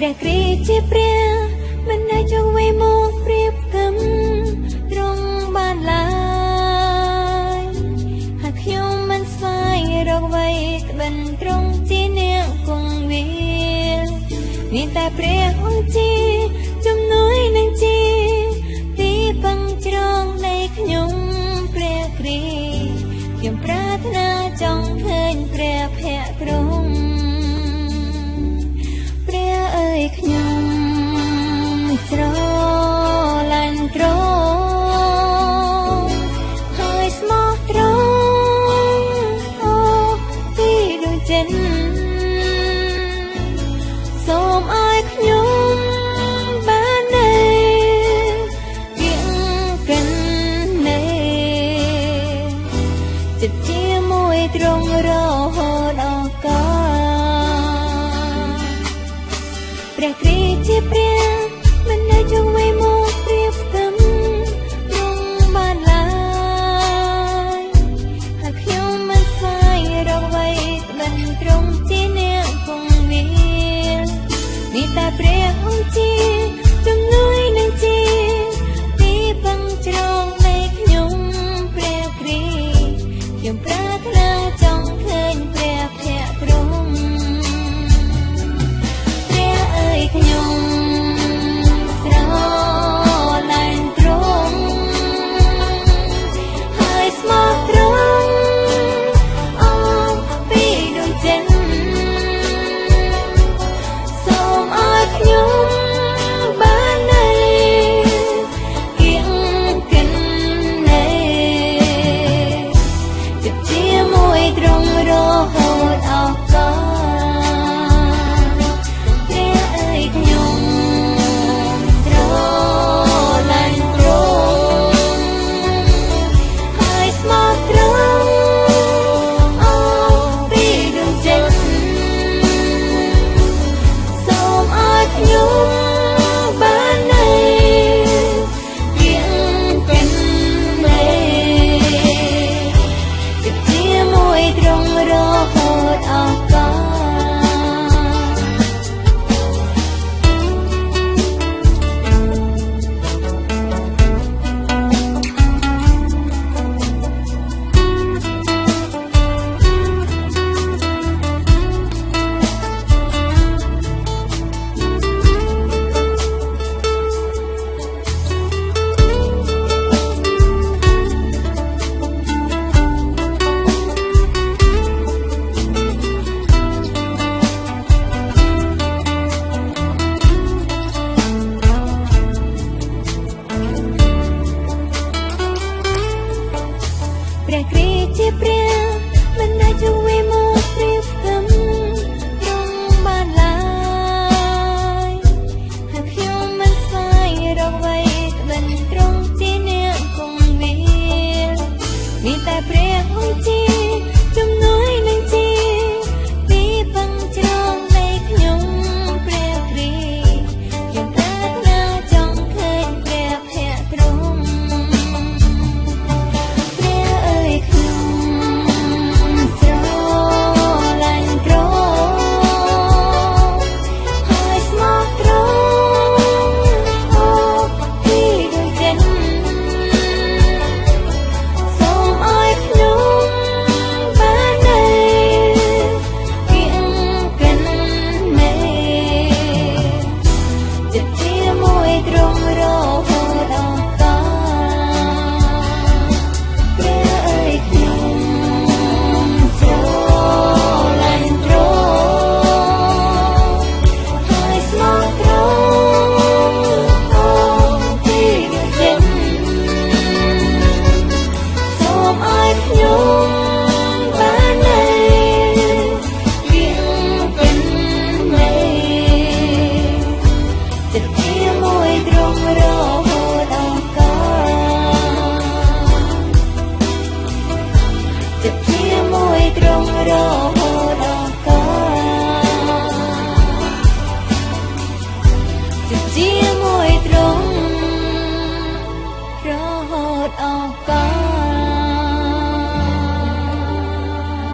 ព្រះគ្រីស្ទជាព្រះមិនដែលចង់វេមកព្រៀបផ្ទឹមទ្រង់បានឡើយហើយខ្ញុំមិនស្វែងរកអ្វីក្បិនទ្រង់ជាអ្នកគង់វាលមានតែព្រះអង្គជាជំនួយនឹងជាទីពឹងជ្រងនៃខ្ញុំព្រះគ្រីស្ទខ្ញុំប្រាថ្នាចង់ឃើញព្រះភក្ត្រទ្រង់ព្រះអើយខ្ញុំស្រឡាញ់ទ្រង់ហើយស្មោះត្រង់អូពីដួងចិត្តសូមឲ្យខ្ញុំបាននៅគៀងកិននៃចិត្តជាមួយទ្រង់រហូតអង្ការព្រះគ្រីស្ទជាព្រះមិនដែលចង់វេមកព្រៀបផ្ទឹមទ្រង់បានឡើយហើយខ្ញុំមិនស្វែងរកអ្វីក្បិនទ្រង់ជាអ្នកគង់វាលមានតែព្រះអង្គជាជំនួយនឹងជាទីពឹងជ្រងនៃខ្ញុំព្រះគ្រីស្ទខ្ញុំប្រាថ្នាចង់ឃើញព្រះភក្ត្រទ្រង់ព្រះអើយខ្ញុំស្រឡាញ់ទ្រង់ហើយស្មោះត្រង់អូពីដួងចិត្តសូមឲ្យខ្ញុំបាននៅគៀងកិននៃចិត្តជាមួយទ្រង់រហូតអង្ការព្រះអើយខ្ញុំស្រឡាញ់ទ្រង់ហើយស្មោះត្រង់អូពីដួងចិត្តសូមឲ្យខ្ញុំបាននៅគៀងកិននៃចិត្តជាមួយទ្រង់រហូតអង្ការព្រះគ្រីស្ទជាព្រះមិនដែលចង់វេមកព្រៀបផ្ទឹមទ្រង់បានឡើយហើយខ្ញុំមិនស្វែងរកអ្វីក្បិនទ្រង់ជាអ្នកគង់វាលមានតែព្រះអង្គជាជំនួយនឹងជាទីពឹងជ្រងនៃខ្ញុំព្រះគ្រីស្ទខ្ញុំប្រាថ្នាចង់ឃើញព្រះភក្ត្រទ្រង់ព្រះអើយខ្ញុំស្រឡាញ់ទ្រង់ហើយស្មោះត្រង់អូពីដួងចិត្តសូមឲ្យខ្ញុំបាននៅគៀងកិននៃចិត្តជាមួយទ្រង់រហូតអង្ការព្រះអើយខ្ញុំស្រឡាញ់ទ្រង់ហើយស្មោះត្រង់អូពីដួងចិត្តសូមឲ្យខ្ញុំបាននៅគៀងកិននៃចិត្តជាមួយទ្រង់រហូតអង្ការចិត្តជាមួយទ្រង់រហូត